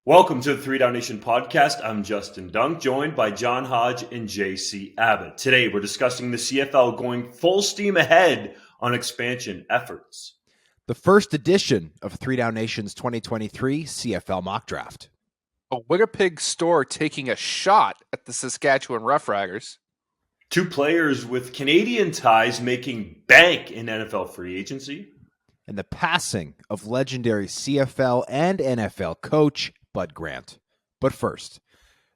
Welcome to the 3 Down Nation podcast. I'm Justin Dunk, joined by John Hodge and JC Abbott. Today, we're discussing the CFL going full steam ahead on expansion efforts. The first edition of 3 Down Nation's 2023 CFL Mock Draft. A Winnipeg store taking a shot at the Saskatchewan Roughriders. Two players with Canadian ties making bank in NFL free agency. And the passing of legendary CFL and NFL coach Bud Grant. But first,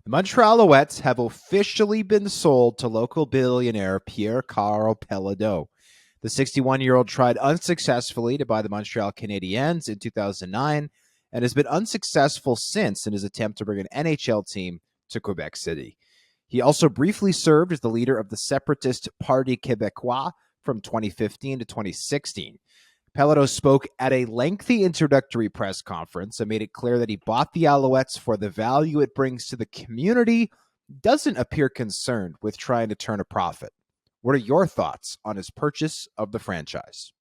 the Montreal Alouettes have officially been sold to local billionaire Pierre Karl Péladeau. The 61-year-old tried unsuccessfully to buy the Montreal Canadiens in 2009 and has been unsuccessful since in his attempt to bring an NHL team to Quebec City. He also briefly served as the leader of the separatist Parti Québécois from 2015 to 2016. Péladeau spoke at a lengthy introductory press conference and made it clear that he bought the Alouettes for the value it brings to the community, doesn't appear concerned with trying to turn a profit. What are your thoughts on his purchase of the franchise?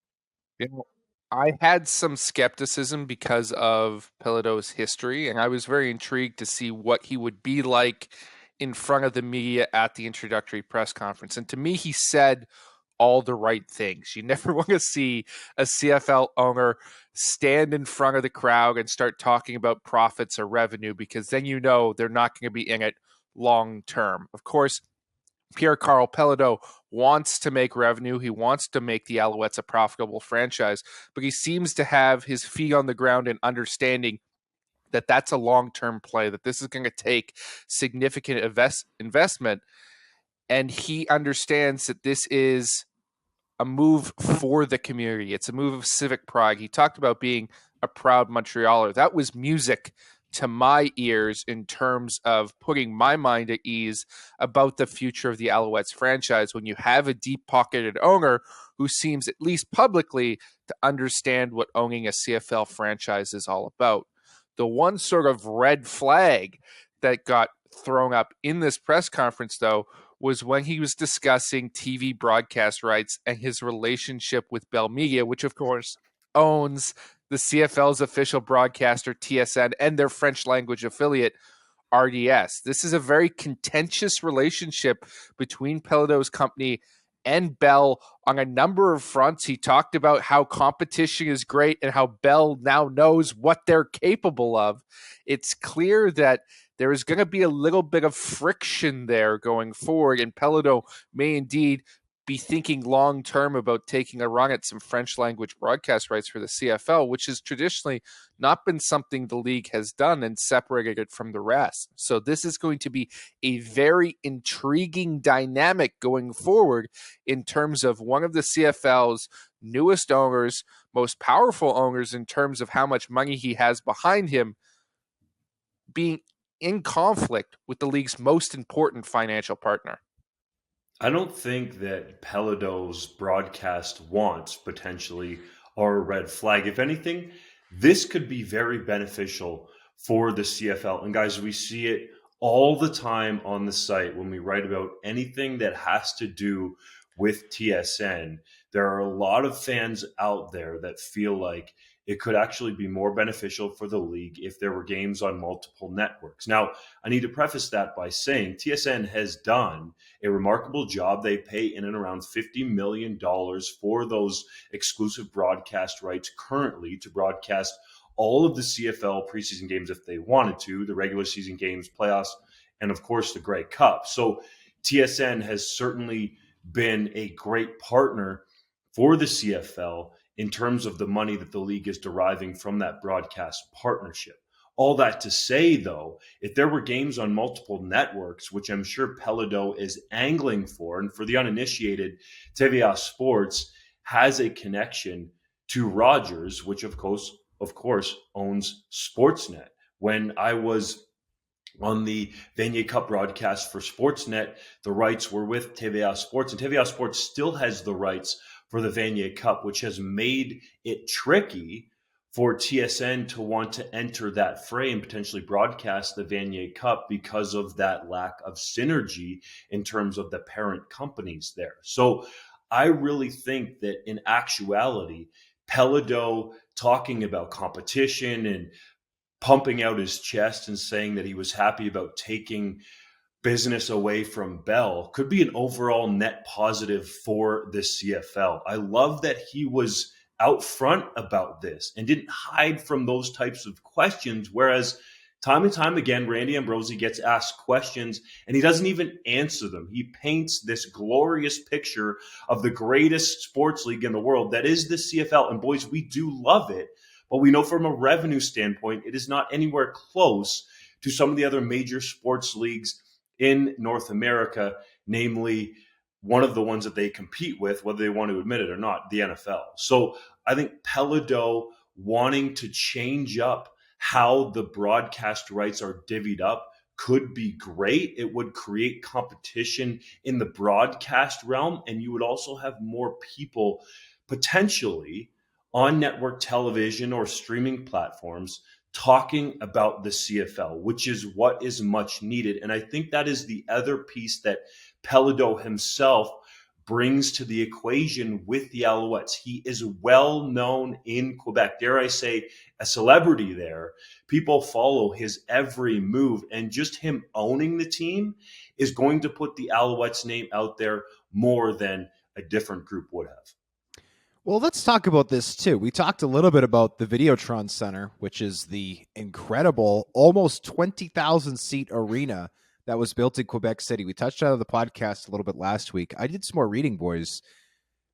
I had some skepticism because of Péladeau's history, and I was very intrigued to see what he would be like in front of the media at the introductory press conference. And to me, he said all the right things. You never want to see a CFL owner stand in front of the crowd and start talking about profits or revenue, because then you know they're not going to be in it long term. Of course, Pierre Karl Péladeau wants to make revenue. He wants to make the Alouettes a profitable franchise, but he seems to have his feet on the ground and understanding that that's a long-term play, that this is going to take significant investment. And he understands that this is a move for the community. It's a move of civic pride. He talked about being a proud Montrealer. That was music to my ears in terms of putting my mind at ease about the future of the Alouettes franchise when you have a deep-pocketed owner who seems, at least publicly, to understand what owning a CFL franchise is all about. The one sort of red flag that got thrown up in this press conference, though, was when he was discussing TV broadcast rights and his relationship with Bell Media, which, of course, owns the CFL's official broadcaster, TSN, and their French language affiliate, RDS. This is a very contentious relationship between Péladeau's company and Bell on a number of fronts. He talked about how competition is great and how Bell now knows what they're capable of. It's clear that there is going to be a little bit of friction there going forward, and Péladeau may indeed be thinking long-term about taking a run at some French-language broadcast rights for the CFL, which has traditionally not been something the league has done and separated it from the rest. So this is going to be a very intriguing dynamic going forward in terms of one of the CFL's newest owners, most powerful owners in terms of how much money he has behind him, being in conflict with the league's most important financial partner. I don't think that Péladeau's broadcast wants potentially are a red flag. If anything, this could be very beneficial for the CFL. And guys, we see it all the time on the site when we write about anything that has to do with TSN. There are a lot of fans out there that feel like it could actually be more beneficial for the league if there were games on multiple networks. Now, I need to preface that by saying TSN has done a remarkable job. They pay in and around $50 million for those exclusive broadcast rights currently to broadcast all of the CFL preseason games if they wanted to, the regular season games, playoffs, and of course the Grey Cup. So TSN has certainly been a great partner for the CFL in terms of the money that the league is deriving from that broadcast partnership. All that to say, though, if there were games on multiple networks, which I'm sure Péladeau is angling for, and for the uninitiated, TVA Sports has a connection to Rogers, which of course owns Sportsnet. When I was on the Vanier Cup broadcast for Sportsnet, the rights were with TVA Sports, and TVA Sports still has the rights for the Vanier Cup, which has made it tricky for TSN to want to enter that fray and potentially broadcast the Vanier Cup because of that lack of synergy in terms of the parent companies there. So I really think that in actuality, Péladeau talking about competition and pumping out his chest and saying that he was happy about taking business away from Bell could be an overall net positive for the CFL. I love that he was out front about this and didn't hide from those types of questions, whereas time and time again, Randy Ambrosie gets asked questions and he doesn't even answer them. He paints this glorious picture of the greatest sports league in the world that is the CFL. And boys, we do love it, but we know from a revenue standpoint, it is not anywhere close to some of the other major sports leagues in North America, namely one of the ones that they compete with, whether they want to admit it or not, the NFL. So I think Péladeau wanting to change up how the broadcast rights are divvied up could be great. It would create competition in the broadcast realm, and you would also have more people potentially on network television or streaming platforms talking about the CFL, which is what is much needed. And I think that is the other piece that Péladeau himself brings to the equation with the Alouettes. He is well known in Quebec, dare I say, a celebrity there. People follow his every move, and just him owning the team is going to put the Alouettes name out there more than a different group would have. Well, let's talk about this too. We talked a little bit about the Videotron Center, which is the incredible, almost 20,000 seat arena that was built in Quebec City. We touched on the podcast a little bit last week. I did some more reading, boys.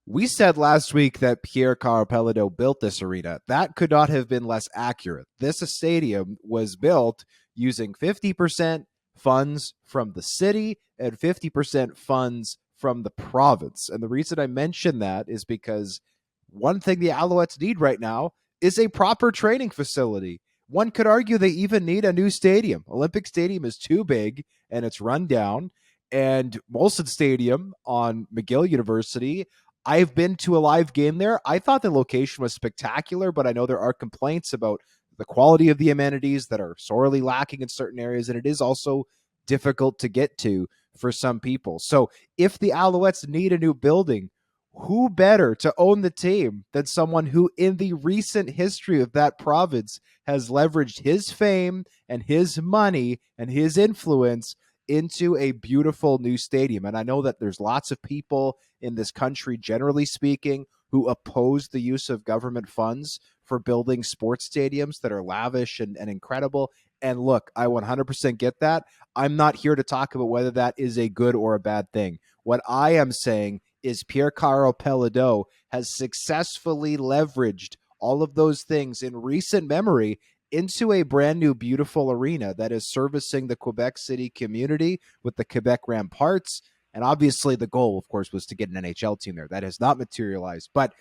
We said last week that Pierre Karl Péladeau built this arena. That could not have been less accurate. This stadium was built using 50% funds from the city and 50% funds from the province. And the reason I mention that is because one thing the Alouettes need right now is a proper training facility. One could argue they even need a new stadium. Olympic Stadium is too big and it's run down. And Molson Stadium on McGill University, I've been to a live game there. I thought the location was spectacular, but I know there are complaints about the quality of the amenities that are sorely lacking in certain areas, and it is also difficult to get to for some people. So if the Alouettes need a new building, who better to own the team than someone who in the recent history of that province has leveraged his fame and his money and his influence into a beautiful new stadium? And I know that there's lots of people in this country, generally speaking, who oppose the use of government funds for building sports stadiums that are lavish and incredible. And look, I 100% get that. I'm not here to talk about whether that is a good or a bad thing. What I am saying is Pierre Karl Péladeau has successfully leveraged all of those things in recent memory into a brand new, beautiful arena that is servicing the Quebec City community with the Quebec Ramparts. And obviously the goal, of course, was to get an NHL team there. That has not materialized. But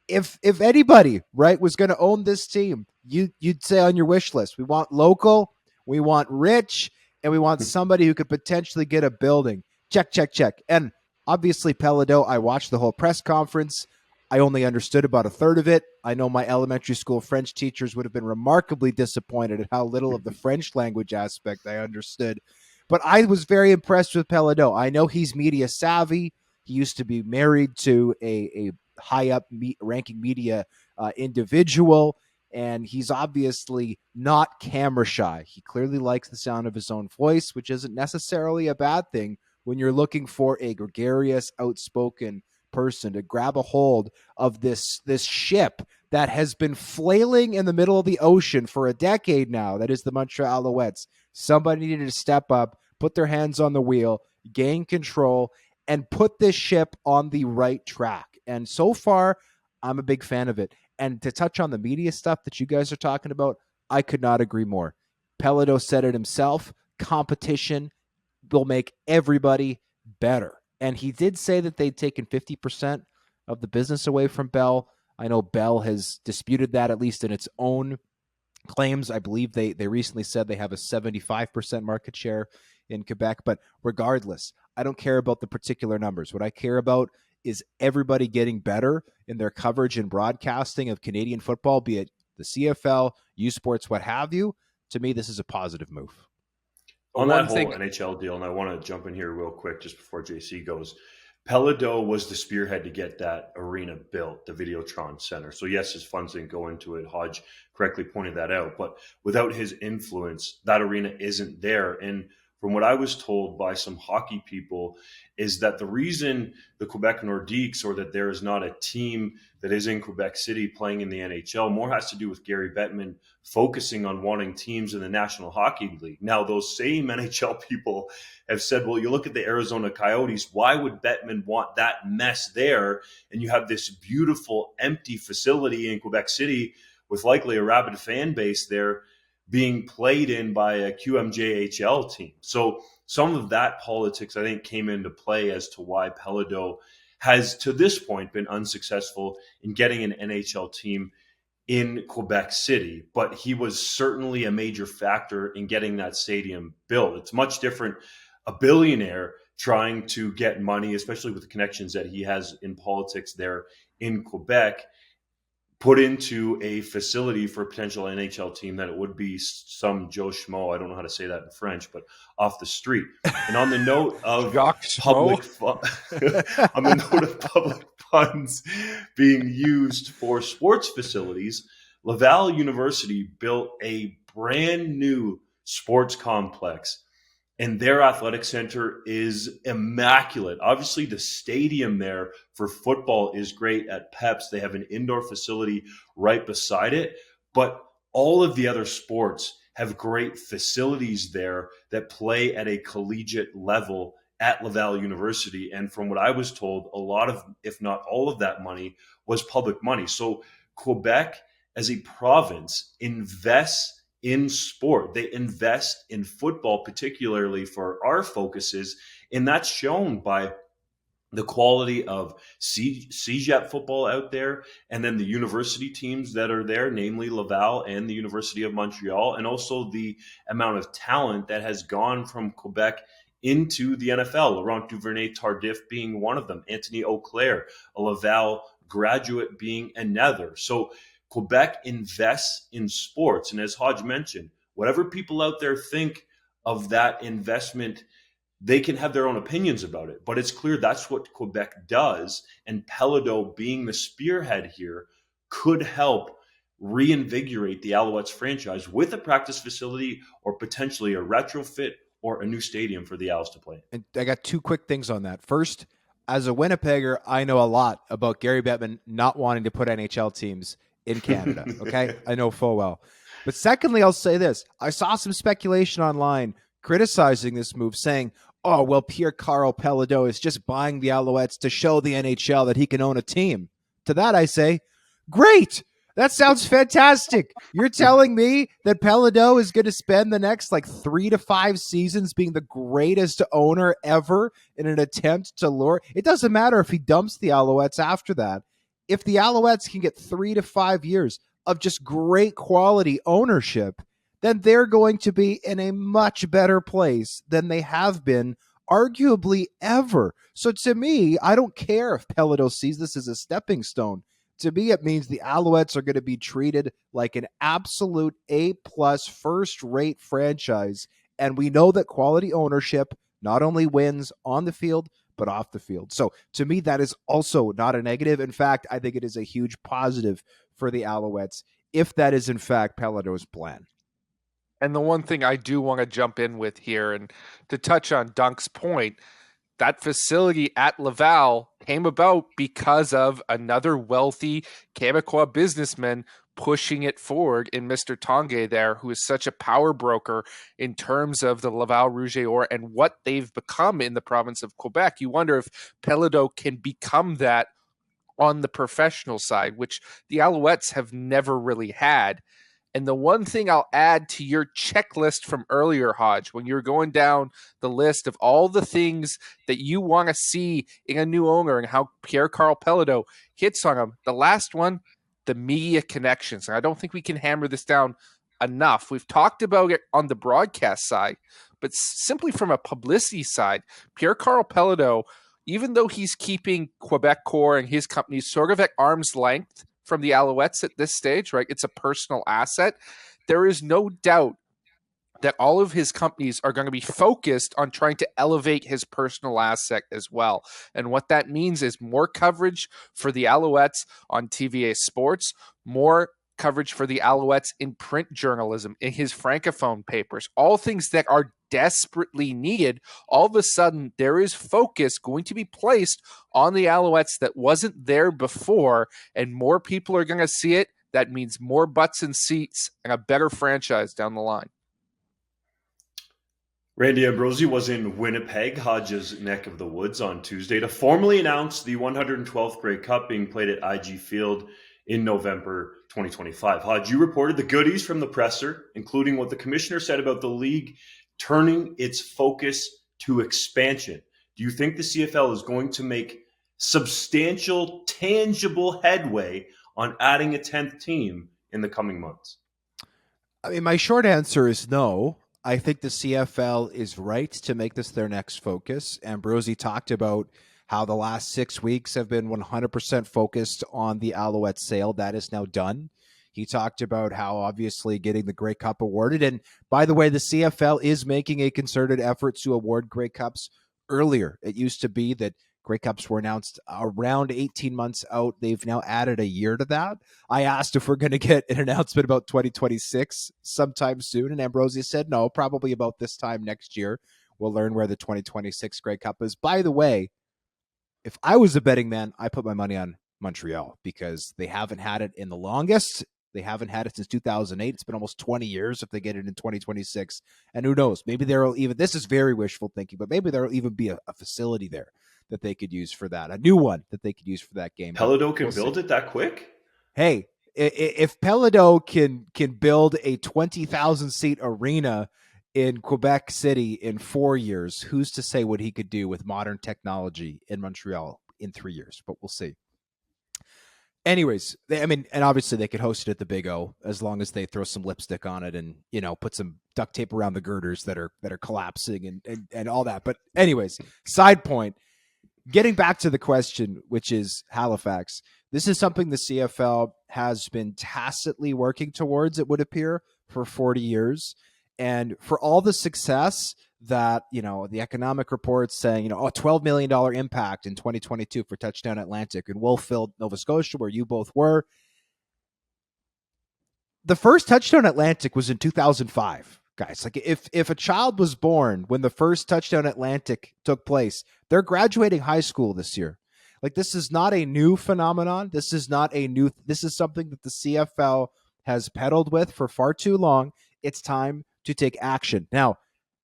if anybody, right, was going to own this team, you'd say on your wish list, we want local, we want rich, and we want somebody who could potentially get a building. Check, check, check. And obviously, Péladeau, I watched the whole press conference. I only understood about a third of it. I know my elementary school French teachers would have been remarkably disappointed at how little of the French language aspect I understood. But I was very impressed with Péladeau. I know he's media savvy. He used to be married to a high-up ranking media individual, and he's obviously not camera shy. He clearly likes the sound of his own voice, which isn't necessarily a bad thing when you're looking for a gregarious, outspoken person to grab a hold of this ship that has been flailing in the middle of the ocean for a decade now. That is the Montreal Alouettes. Somebody needed to step up, put their hands on the wheel, gain control, and put this ship on the right track. And so far, I'm a big fan of it. And to touch on the media stuff that you guys are talking about, I could not agree more. Péladeau said it himself. Competition will make everybody better. And he did say that they'd taken 50% of the business away from Bell. I know Bell has disputed that, at least in its own claims. I believe they recently said they have a 75% market share in Quebec. But regardless, I don't care about the particular numbers. What I care about is everybody getting better in their coverage and broadcasting of Canadian football, be it the CFL, U Sports, what have you. To me, this is a positive move. On that whole NHL deal, and I want to jump in here real quick just before JC goes, Péladeau was the spearhead to get that arena built, the Videotron Center. So yes, his funds didn't go into it. Hodge correctly pointed that out. But without his influence, that arena isn't there. And from what I was told by some hockey people, is that the reason the Quebec Nordiques, or that there is not a team that is in Quebec City playing in the NHL, more has to do with Gary Bettman focusing on wanting teams in the National Hockey League. Now, those same NHL people have said, well, you look at the Arizona Coyotes, why would Bettman want that mess there? And you have this beautiful empty facility in Quebec City with likely a rabid fan base there being played in by a QMJHL team. So some of that politics, I think, came into play as to why Péladeau has, to this point, been unsuccessful in getting an NHL team in Quebec City. But he was certainly a major factor in getting that stadium built. It's much different, a billionaire trying to get money, especially with the connections that he has in politics there in Quebec, put into a facility for a potential NHL team, that it would be some Joe Schmo, I don't know how to say that in French, but off the street. And on the note of public on the note of public funds being used for sports facilities, Laval University built a brand new sports complex, and their athletic center is immaculate. Obviously, the stadium there for football is great at Peps. They have an indoor facility right beside it, but all of the other sports have great facilities there that play at a collegiate level at Laval University. And from what I was told, a lot of, if not all of that money was public money. So Quebec as a province invests in sport. They invest in football, particularly for our focuses, and that's shown by the quality of CEGEP football out there, and then the university teams that are there, namely Laval and the University of Montreal, and also the amount of talent that has gone from Quebec into the NFL. Laurent Duvernay-Tardif being one of them, Anthony Auclair, a Laval graduate, being another. So Quebec invests in sports. And as Hodge mentioned, whatever people out there think of that investment, they can have their own opinions about it. But it's clear that's what Quebec does. And Péladeau, being the spearhead here, could help reinvigorate the Alouettes franchise with a practice facility, or potentially a retrofit or a new stadium for the Owls to play. And I got two quick things on that. First, as a Winnipegger, I know a lot about Gary Bettman not wanting to put NHL teams in Canada. Okay. I know full well. But secondly, I'll say this. I saw some speculation online criticizing this move, saying, oh, well, Pierre Karl Péladeau is just buying the Alouettes to show the NHL that he can own a team. To that, I say, great. That sounds fantastic. You're telling me that Péladeau is going to spend the next 3 to 5 seasons being the greatest owner ever in an attempt to lure. It doesn't matter if he dumps the Alouettes after that. If the Alouettes can get 3 to 5 years of just great quality ownership, then they're going to be in a much better place than they have been arguably ever. So to me, I don't care if Péladeau sees this as a stepping stone. To me, it means the Alouettes are going to be treated like an absolute A-plus first-rate franchise. And we know that quality ownership not only wins on the field, but off the field. So to me, that is also not a negative. In fact, I think it is a huge positive for the Alouettes if that is in fact Péladeau's plan. And the one thing I do want to jump in with here, and to touch on Dunk's point, that facility at Laval came about because of another wealthy Quebecois businessman pushing it forward in Mr. Tanguay there, who is such a power broker in terms of the Laval Rouge et Or and what they've become in the province of Quebec. You wonder if Péladeau can become that on the professional side, which the Alouettes have never really had. And the one thing I'll add to your checklist from earlier, Hodge, when you're going down the list of all the things that you want to see in a new owner and how Pierre Karl Péladeau hits on them, the last one, the media connections. And I don't think we can hammer this down enough. We've talked about it on the broadcast side, but simply from a publicity side, Pierre Karl Péladeau, even though he's keeping Quebecor and his company sort of at arm's length from the Alouettes at this stage, right? It's a personal asset. There is no doubt that all of his companies are going to be focused on trying to elevate his personal asset as well. And what that means is more coverage for the Alouettes on TVA Sports, more coverage for the Alouettes in print journalism, in his Francophone papers, all things that are desperately needed. All of a sudden, there is focus going to be placed on the Alouettes that wasn't there before, and more people are going to see it. That means more butts and seats and a better franchise down the line. Randy Ambrosie was in Winnipeg, Hodge's neck of the woods, on Tuesday to formally announce the 112th Grey Cup being played at IG Field in November 2025. Hodge, you reported the goodies from the presser, including what the commissioner said about the league turning its focus to expansion. Do you think the CFL is going to make substantial, tangible headway on adding a 10th team in the coming months? I mean, my short answer is no. I think the CFL is right to make this their next focus. Ambrosie talked about how the last 6 weeks have been 100% focused on the Alouette sale. That is now done. He talked about how obviously getting the Grey Cup awarded. And by the way, the CFL is making a concerted effort to award Grey Cups earlier. It used to be that Grey Cups were announced around 18 months out. They've now added a year to that. I asked if we're going to get an announcement about 2026 sometime soon, and Ambrosie said no, probably about this time next year. We'll learn where the 2026 Grey Cup is. By the way, if I was a betting man, I put my money on Montreal because they haven't had it in the longest. They haven't had it since 2008. It's been almost 20 years if they get it in 2026. And who knows? Maybe there will even, this is very wishful thinking, but maybe there will even be a facility there that they could use for that, a new one that they could use for that game. Péladeau can build it that quick? Hey, if Péladeau can build a 20,000 seat arena in Quebec City in 4 years, who's to say what he could do with modern technology in Montreal in 3 years? But we'll see. Anyways, and obviously they could host it at the Big O as long as they throw some lipstick on it and, put some duct tape around the girders that are collapsing and all that. But anyways, side point, getting back to the question, which is Halifax, this is something the CFL has been tacitly working towards, it would appear, for 40 years. And for all the success that, the economic reports saying, a $12 million impact in 2022 for Touchdown Atlantic in Wolfville, Nova Scotia, where you both were. The first Touchdown Atlantic was in 2005, guys. Like if a child was born when the first Touchdown Atlantic took place, they're graduating high school this year. Like, this is not a new phenomenon. This is something that the CFL has peddled with for far too long. It's time to take action. Now,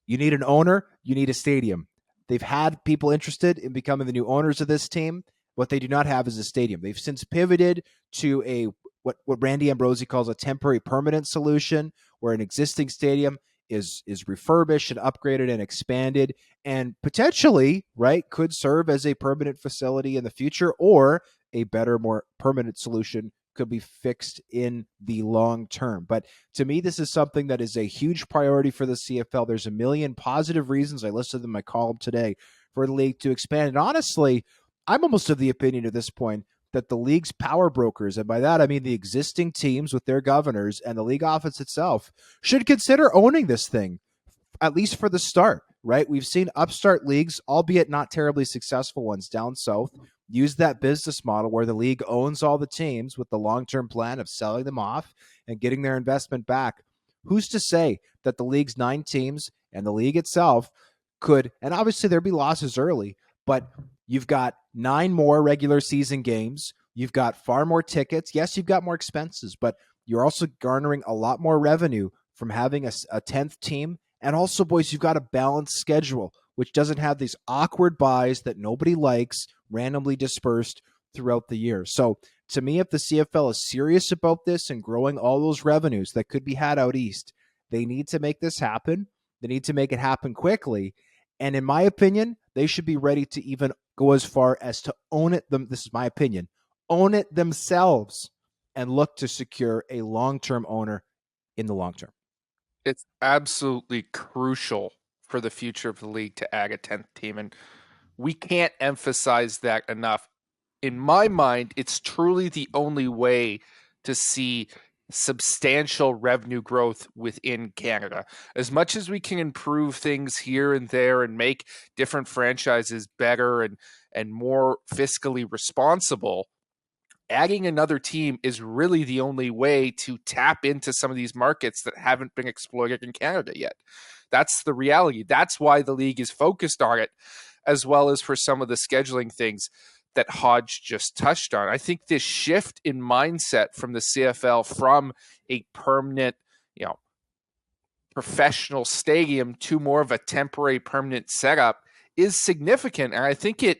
you need an owner, you need a stadium. They've had people interested in becoming the new owners of this team. What they do not have is a stadium. They've since pivoted to a what Randy Ambrosie calls a temporary permanent solution, where an existing stadium is refurbished and upgraded and expanded and potentially, right, could serve as a permanent facility in the future, or a better, more permanent solution could be fixed in the long term. But to me, this is something that is a huge priority for the CFL. There's a million positive reasons, I listed them in my column today, for the league to expand. And honestly, I'm almost of the opinion at this point that the league's power brokers, and by that I mean the existing teams with their governors and the league office itself, should consider owning this thing, at least for the start, right? We've seen upstart leagues, albeit not terribly successful ones down south, use that business model where the league owns all the teams with the long-term plan of selling them off and getting their investment back. Who's to say that the league's 9 teams and the league itself could, and obviously there'd be losses early, but you've got 9 more regular season games. You've got far more tickets. Yes, you've got more expenses, but you're also garnering a lot more revenue from having a 10th team. And also, boys, you've got a balanced schedule, which doesn't have these awkward buys that nobody likes, randomly dispersed throughout the year. So to me, if the CFL is serious about this and growing all those revenues that could be had out east, they need to make this happen. They need to make it happen quickly. And in my opinion, they should be ready to even go as far as to own it. This is my opinion. Own it themselves and look to secure a long-term owner in the long term. It's absolutely crucial for the future of the league to add a 10th team. And we can't emphasize that enough. In my mind, it's truly the only way to see substantial revenue growth within Canada. As much as we can improve things here and there and make different franchises better and more fiscally responsible, adding another team is really the only way to tap into some of these markets that haven't been exploited in Canada yet. That's the reality. That's why the league is focused on it, as well as for some of the scheduling things that Hodge just touched on. I think this shift in mindset from the CFL from a permanent, professional stadium to more of a temporary permanent setup is significant. And I think it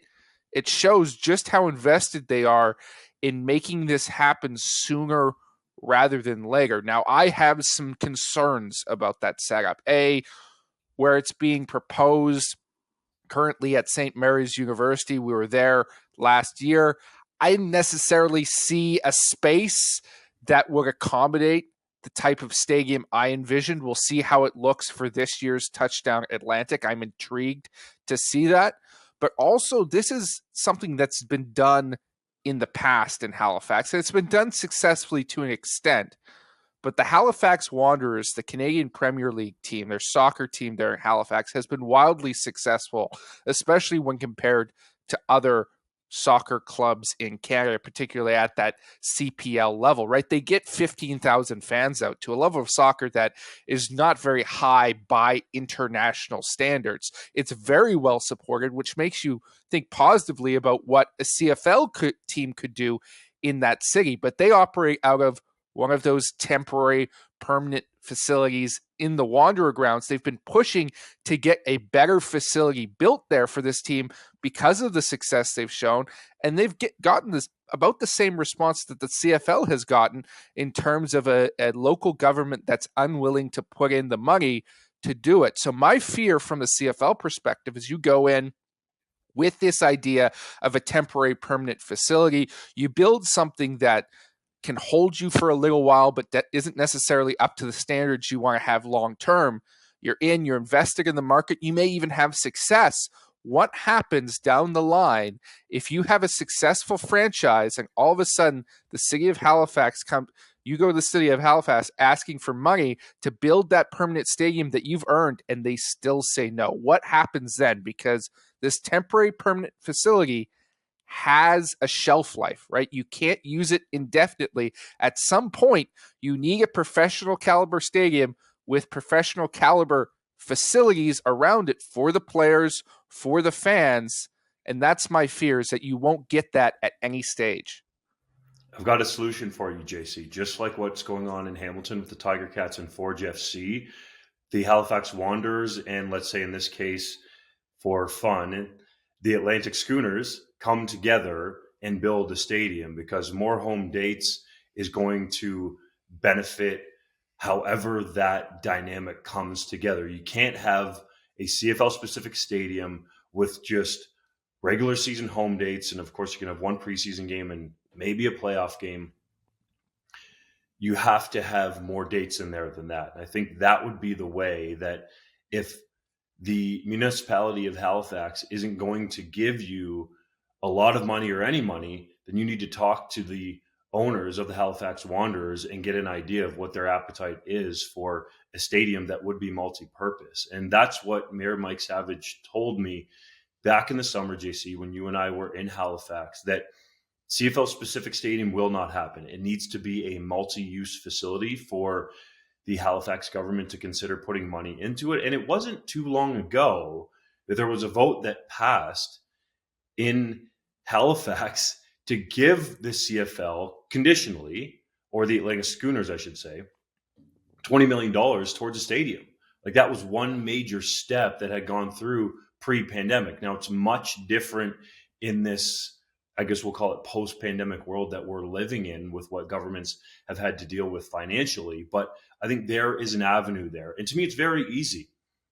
shows just how invested they are in making this happen sooner rather than later. Now, I have some concerns about that setup. Where it's being proposed currently at St. Mary's University. We were there last year. I didn't necessarily see a space that would accommodate the type of stadium I envisioned. We'll see how it looks for this year's Touchdown Atlantic. I'm intrigued to see that. But also, this is something that's been done in the past in Halifax. And it's been done successfully to an extent. But the Halifax Wanderers, the Canadian Premier League team, their soccer team there in Halifax, has been wildly successful, especially when compared to other soccer clubs in Canada, particularly at that CPL level, right? They get 15,000 fans out to a level of soccer that is not very high by international standards. It's very well supported, which makes you think positively about what a CFL team could do in that city. But they operate out of one of those temporary permanent facilities in the Wanderer grounds. They've been pushing to get a better facility built there for this team because of the success they've shown. And they've gotten this about the same response that the CFL has gotten in terms of a local government that's unwilling to put in the money to do it. So my fear from the CFL perspective is you go in with this idea of a temporary permanent facility, you build something that can hold you for a little while, but that isn't necessarily up to the standards you want to have long term. You're invested in the market. You may even have success. What happens down the line if you have a successful franchise and all of a sudden the city of Halifax you go to the city of Halifax asking for money to build that permanent stadium that you've earned and they still say no? What happens then? Because this temporary permanent facility has a shelf life, right? You can't use it indefinitely. At some point, you need a professional caliber stadium with professional caliber facilities around it for the players, for the fans. And that's my fear, is that you won't get that at any stage. I've got a solution for you, JC. Just like what's going on in Hamilton with the Tiger Cats and Forge FC, the Halifax Wanderers, and let's say in this case, for fun, the Atlantic Schooners come together and build a stadium, because more home dates is going to benefit however that dynamic comes together. You can't have a CFL specific stadium with just regular season home dates. And of course you can have one preseason game and maybe a playoff game. You have to have more dates in there than that. And I think that would be the way that if the municipality of Halifax isn't going to give you a lot of money or any money, then you need to talk to the owners of the Halifax Wanderers and get an idea of what their appetite is for a stadium that would be multi-purpose. And that's what Mayor Mike Savage told me back in the summer, JC, when you and I were in Halifax, that CFL specific stadium will not happen. It needs to be a multi-use facility for the Halifax government to consider putting money into it. And it wasn't too long ago that there was a vote that passed in Halifax to give the CFL conditionally, or the Atlantic Schooners, I should say, $20 million towards a stadium. Like, that was one major step that had gone through pre-pandemic. Now it's much different in this, I guess we'll call it post-pandemic world that we're living in, with what governments have had to deal with financially. But I think there is an avenue there. And to me, it's very easy.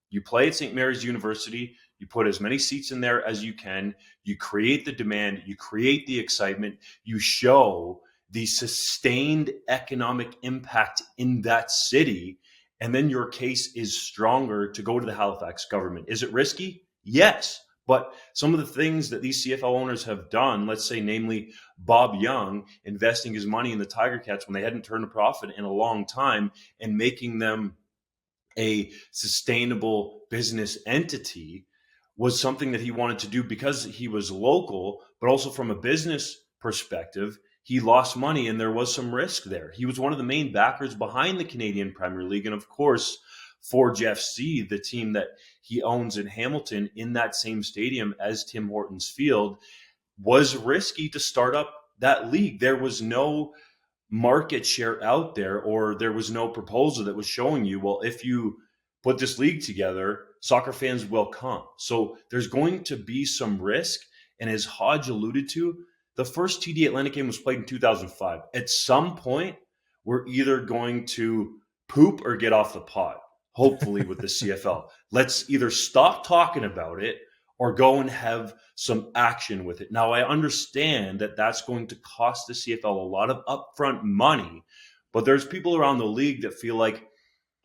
You play at St. Mary's University, you put as many seats in there as you can, you create the demand, you create the excitement, you show the sustained economic impact in that city, and then your case is stronger to go to the Halifax government. Is it risky? Yes. But some of the things that these CFL owners have done, let's say, namely Bob Young investing his money in the Tiger Cats when they hadn't turned a profit in a long time and making them a sustainable business entity, was something that he wanted to do because he was local, but also from a business perspective, he lost money and there was some risk there. He was one of the main backers behind the Canadian Premier League. And of course, Forge FC, the team that he owns in Hamilton in that same stadium as Tim Hortons Field, was risky to start up that league. There was no market share out there, or there was no proposal that was showing you, well, if you put this league together, soccer fans will come. So there's going to be some risk. And as Hodge alluded to, the first TD Atlantic game was played in 2005. At some point, we're either going to poop or get off the pot, hopefully with the CFL. Let's either stop talking about it or go and have some action with it. Now, I understand that that's going to cost the CFL a lot of upfront money, but there's people around the league that feel like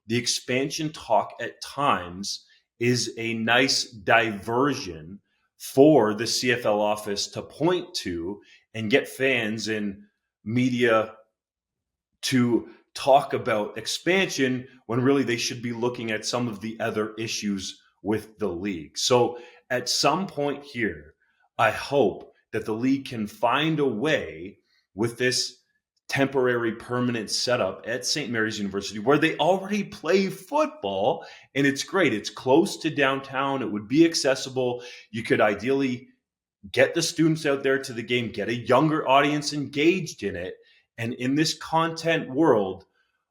the expansion talk at times is a nice diversion for the CFL office to point to and get fans and media to talk about expansion when really they should be looking at some of the other issues with the league. So at some point here, I hope that the league can find a way with this temporary permanent setup at St. Mary's University where they already play football, and it's great. It's close to downtown. It would be accessible. You could ideally get the students out there to the game, get a younger audience engaged in it. And in this content world,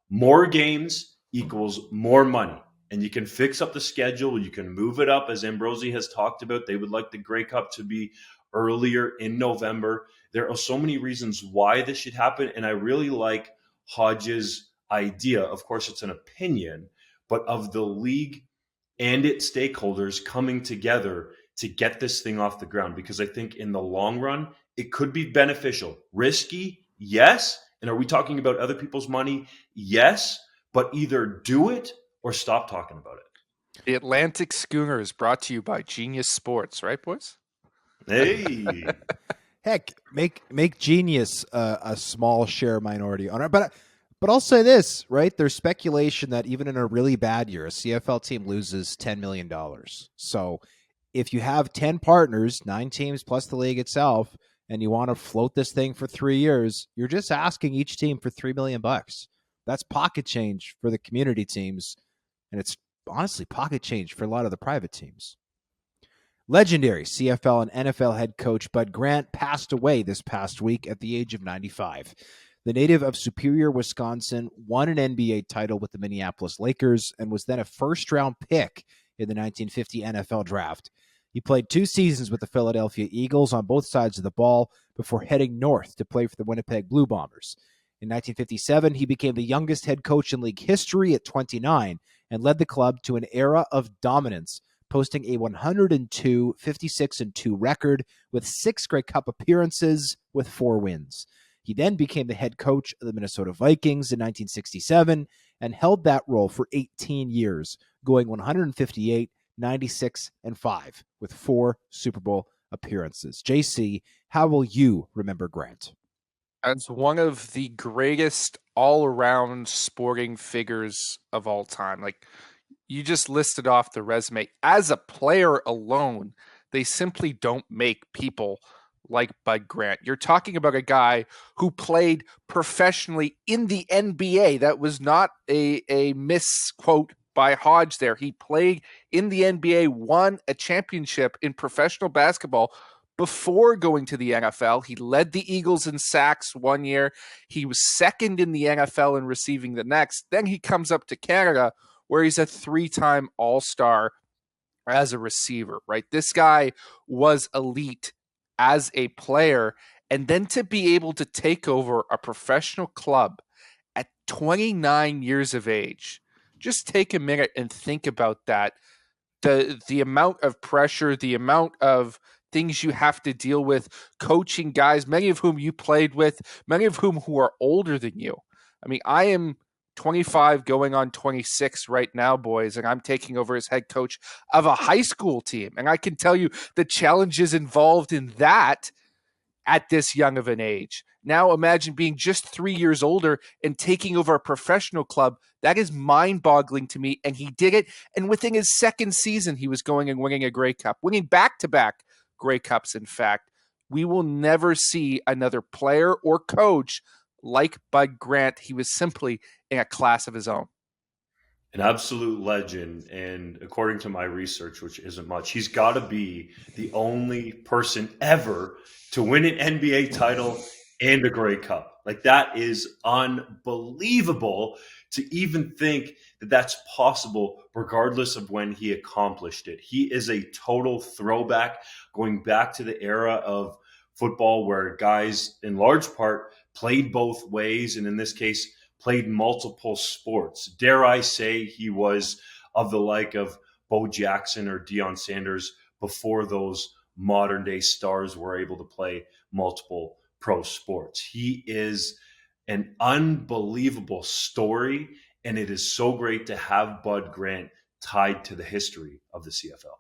more games equals more money. And you can fix up the schedule. You can move it up, as Ambrosie has talked about. They would like the Grey Cup to be earlier in November. There are so many reasons why this should happen. And I really like Hodge's idea. Of course, it's an opinion, but of the league and its stakeholders coming together to get this thing off the ground. Because I think in the long run, it could be beneficial. Risky, yes. And are we talking about other people's money? Yes. But either do it or stop talking about it. The Atlantic Schooner is brought to you by Genius Sports, right, boys? Hey. Heck, make Genius a small share minority owner. But I'll say this, right? There's speculation that even in a really bad year, a CFL team loses $10 million. So if you have 10 partners, 9 teams plus the league itself, and you want to float this thing for 3 years, you're just asking each team for $3 million. That's pocket change for the community teams. And it's honestly pocket change for a lot of the private teams. Legendary CFL and NFL head coach Bud Grant passed away this past week at the age of 95. The native of Superior, Wisconsin, won an NBA title with the Minneapolis Lakers and was then a first-round pick in the 1950 NFL Draft. He played 2 seasons with the Philadelphia Eagles on both sides of the ball before heading north to play for the Winnipeg Blue Bombers. In 1957, he became the youngest head coach in league history at 29 and led the club to an era of dominance, posting a 102, 56-2 record with 6 Grey Cup appearances with 4 wins. He then became the head coach of the Minnesota Vikings in 1967 and held that role for 18 years, going 158, 96, and 5 with 4 Super Bowl appearances. JC, how will you remember Grant? As one of the greatest all-around sporting figures of all time. Like, you just listed off the resume. As a player alone, they simply don't make people like Bud Grant. You're talking about a guy who played professionally in the NBA. That was not a misquote by Hodge there. He played in the NBA, won a championship in professional basketball before going to the NFL. He led the Eagles in sacks one year. He was second in the NFL in receiving the next. Then he comes up to Canada, where he's a 3-time All-Star as a receiver, right? This guy was elite as a player. And then to be able to take over a professional club at 29 years of age, just take a minute and think about that. The amount of pressure, the amount of things you have to deal with, coaching guys, many of whom you played with, many of whom who are older than you. I mean, I am 25 going on 26 right now, boys, and I'm taking over as head coach of a high school team. And I can tell you the challenges involved in that at this young of an age. Now imagine being just 3 years older and taking over a professional club. That is mind-boggling to me, and he did it. And within his second season, he was going and winning a Grey Cup, winning back-to-back Grey Cups, in fact. We will never see another player or coach like Bud Grant. He was simply in a class of his own. An absolute legend. And according to my research, which isn't much, he's got to be the only person ever to win an NBA title and a Grey Cup. Like, that is unbelievable to even think that that's possible, regardless of when he accomplished it. He is a total throwback, going back to the era of football where guys, in large part, played both ways, and in this case, played multiple sports. Dare I say he was of the like of Bo Jackson or Deion Sanders before those modern day stars were able to play multiple pro sports. He is an unbelievable story, and it is so great to have Bud Grant tied to the history of the CFL.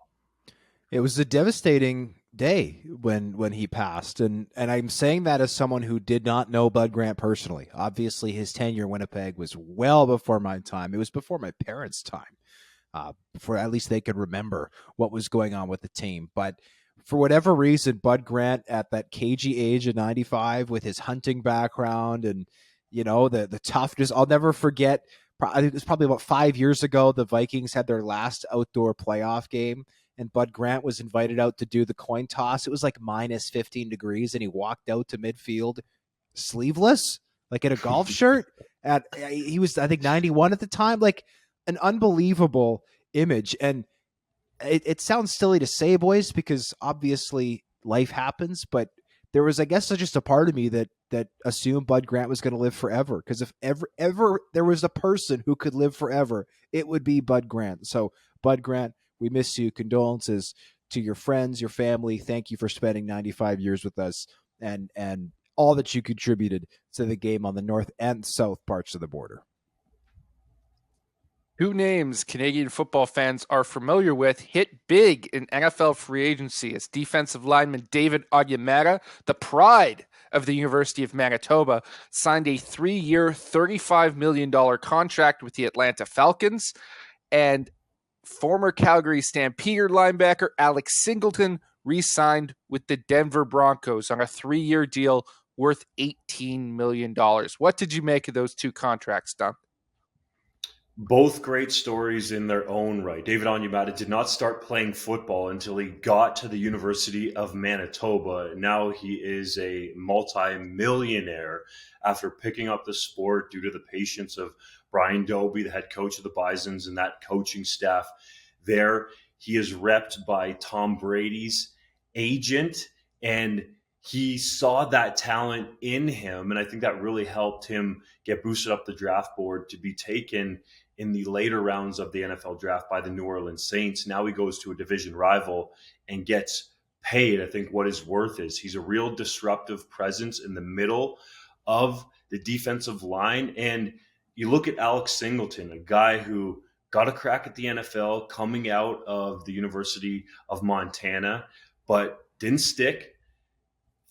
It was a devastating day when he passed, and I'm saying that as someone who did not know Bud Grant personally. Obviously, his tenure in Winnipeg was well before my time. It was before my parents' time, before at least they could remember what was going on with the team. But for whatever reason, Bud Grant, at that cagey age of 95, with his hunting background and the toughness, I'll never forget. It was probably about 5 years ago. The Vikings had their last outdoor playoff game, and Bud Grant was invited out to do the coin toss. It was like minus 15 degrees, and he walked out to midfield sleeveless, like in a golf shirt. He was, I think, 91 at the time. Like, an unbelievable image. And it sounds silly to say, boys, because obviously life happens, but there was, I guess, just a part of me that assumed Bud Grant was going to live forever. Because if ever there was a person who could live forever, it would be Bud Grant. So, Bud Grant, we miss you. Condolences to your friends, your family. Thank you for spending 95 years with us and all that you contributed to the game on the north and south parts of the border. Two names Canadian football fans are familiar with hit big in NFL free agency as defensive lineman David Onyemata, the pride of the University of Manitoba, signed a 3-year, $35 million contract with the Atlanta Falcons, and former Calgary Stampeder linebacker Alex Singleton re-signed with the Denver Broncos on a 3-year deal worth $18 million. What did you make of those two contracts, Don? Both great stories in their own right. David Onyemata did not start playing football until he got to the University of Manitoba. Now he is a multi-millionaire after picking up the sport due to the patience of Brian Dobie, the head coach of the Bisons, and that coaching staff there. He is repped by Tom Brady's agent, and he saw that talent in him, and I think that really helped him get boosted up the draft board to be taken in the later rounds of the NFL draft by the New Orleans Saints. Now he goes to a division rival and gets paid, I think, what his worth is. He's a real disruptive presence in the middle of the defensive line. And you look at Alex Singleton, a guy who got a crack at the NFL coming out of the University of Montana, but didn't stick.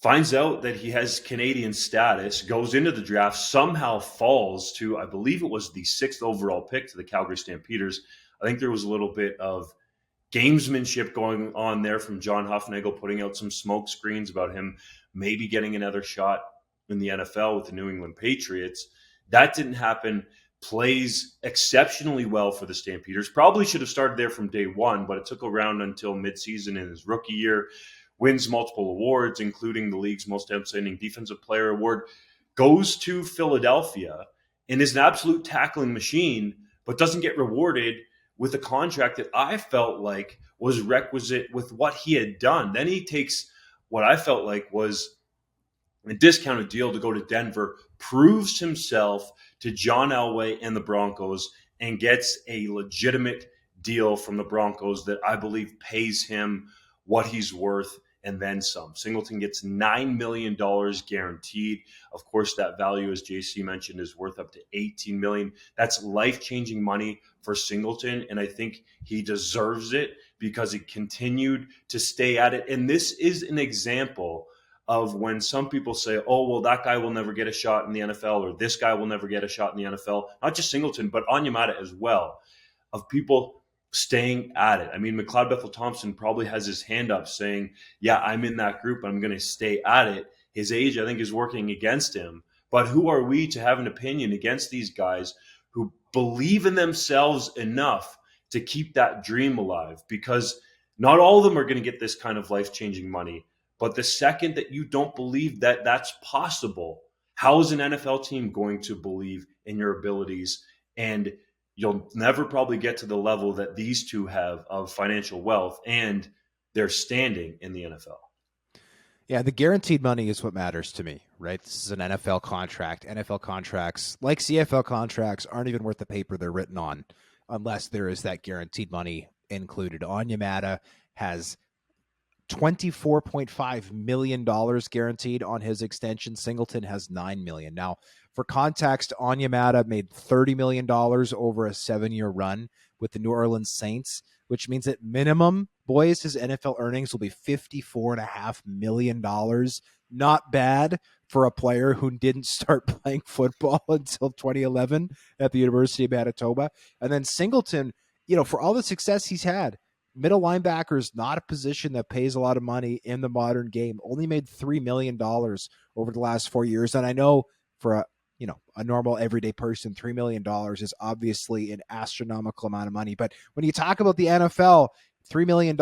Finds out that he has Canadian status, goes into the draft, somehow falls to, I believe it was the 6th overall pick to the Calgary Stampeders. I think there was a little bit of gamesmanship going on there from John Hufnagel, putting out some smoke screens about him maybe getting another shot in the NFL with the New England Patriots. That didn't happen. Plays exceptionally well for the Stampeders. Probably should have started there from day one, but it took around until midseason in his rookie year. Wins multiple awards, including the league's most outstanding defensive player award, goes to Philadelphia and is an absolute tackling machine, but doesn't get rewarded with a contract that I felt like was requisite with what he had done. Then he takes what I felt like was a discounted deal to go to Denver, proves himself to John Elway and the Broncos, and gets a legitimate deal from the Broncos that I believe pays him what he's worth and then some. Singleton gets $9 million guaranteed. Of course, that value, as JC mentioned, is worth up to $18 million. That's life-changing money for Singleton, and I think he deserves it because he continued to stay at it. And this is an example of when some people say, oh, well, that guy will never get a shot in the NFL, or this guy will never get a shot in the NFL. Not just Singleton, but Onyemata as well, of people staying at it. I mean, McLeod Bethel-Thompson probably has his hand up saying, yeah, I'm in that group, I'm going to stay at it. His age, I think, is working against him. But who are we to have an opinion against these guys who believe in themselves enough to keep that dream alive? Because not all of them are going to get this kind of life-changing money. But the second that you don't believe that that's possible, how is an NFL team going to believe in your abilities? And you'll never probably get to the level that these two have of financial wealth and their standing in the NFL. Yeah, the guaranteed money is what matters to me, right? This is an NFL contract. NFL contracts, like CFL contracts, aren't even worth the paper they're written on unless there is that guaranteed money included. Onyemata has $24.5 million guaranteed on his extension. Singleton has $9 million. Now, for context, Onyemata made $30 million over a 7-year run with the New Orleans Saints, which means at minimum, boys, his NFL earnings will be $54.5 million. Not bad for a player who didn't start playing football until 2011 at the University of Manitoba. And then Singleton, for all the success he's had, middle linebacker is not a position that pays a lot of money in the modern game. Only made $3 million over the last 4 years. And I know for a normal everyday person, $3 million is obviously an astronomical amount of money. But when you talk about the NFL, $3 million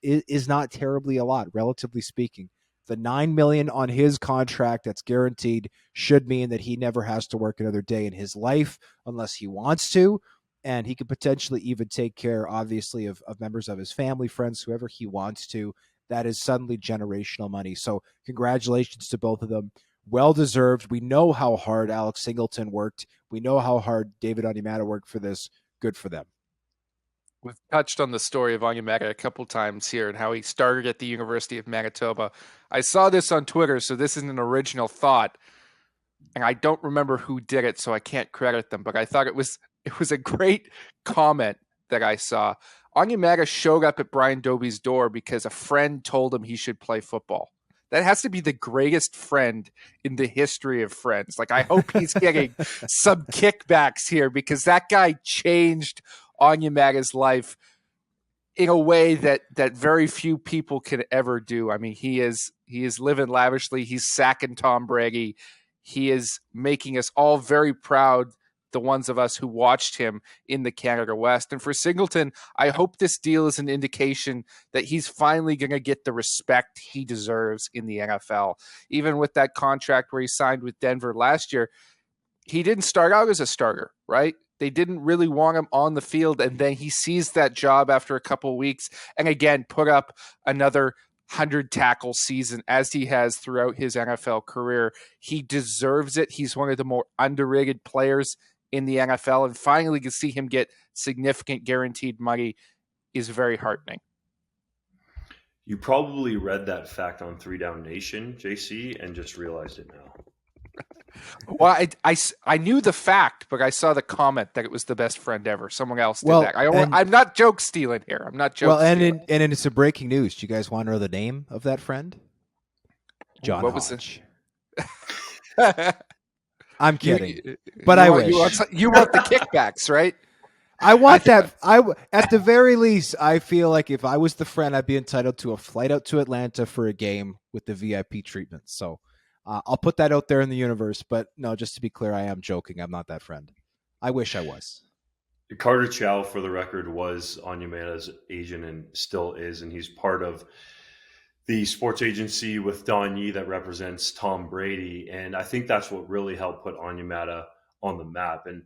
is not terribly a lot, relatively speaking. The $9 million on his contract that's guaranteed should mean that he never has to work another day in his life unless he wants to. And he could potentially even take care, obviously, of members of his family, friends, whoever he wants to. That is suddenly generational money. So congratulations to both of them. Well-deserved. We know how hard Alex Singleton worked. We know how hard David Onyemata worked for this. Good for them. We've touched on the story of Onyemata a couple times here and how he started at the University of Manitoba. I saw this on Twitter, so this is an original thought. And I don't remember who did it, so I can't credit them. But I thought it was a great comment that I saw. Onyemata showed up at Brian Dobie's door because a friend told him he should play football. That has to be the greatest friend in the history of friends. Like, I hope he's getting some kickbacks here because that guy changed Onyemata's life in a way that very few people can ever do. I mean, he is living lavishly. He's sacking Tom Brady. He is making us all very proud, the ones of us who watched him in the Canada West. And for Singleton, I hope this deal is an indication that he's finally going to get the respect he deserves in the NFL. Even with that contract where he signed with Denver last year, he didn't start out as a starter, right? They didn't really want him on the field, and then he seized that job after a couple of weeks and again put up another 100-tackle season as he has throughout his NFL career. He deserves it. He's one of the more underrated players in the NFL, and finally to see him get significant guaranteed money is very heartening. You probably read that fact on 3 Down Nation, JC, and just realized it now. Well, I knew the fact, but I saw the comment that it was the best friend ever. Someone else did that. I'm not joke stealing here. I'm not joke stealing. And it's some breaking news. Do you guys want to know the name of that friend? John Hodge. I'm kidding, but I wish. You want the kickbacks, right? I want that. At the very least, I feel like if I was the friend, I'd be entitled to a flight out to Atlanta for a game with the VIP treatment. So I'll put that out there in the universe. But no, just to be clear, I am joking. I'm not that friend. I wish I was. Carter Chow, for the record, was Onyemata's agent and still is, and he's part of the sports agency with Don Yee that represents Tom Brady. And I think that's what really helped put Onyemata on the map. And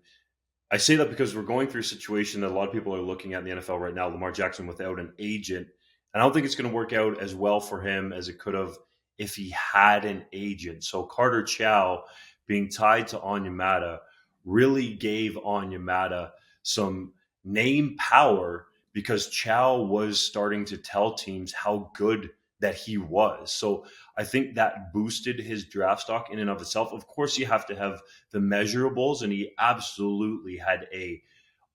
I say that because we're going through a situation that a lot of people are looking at in the NFL right now, Lamar Jackson without an agent. And I don't think it's going to work out as well for him as it could have if he had an agent. So Carter Chow being tied to Onyemata really gave Onyemata some name power because Chow was starting to tell teams how good that he was. So I think that boosted his draft stock in and of itself. Of course, you have to have the measurables, and he absolutely had a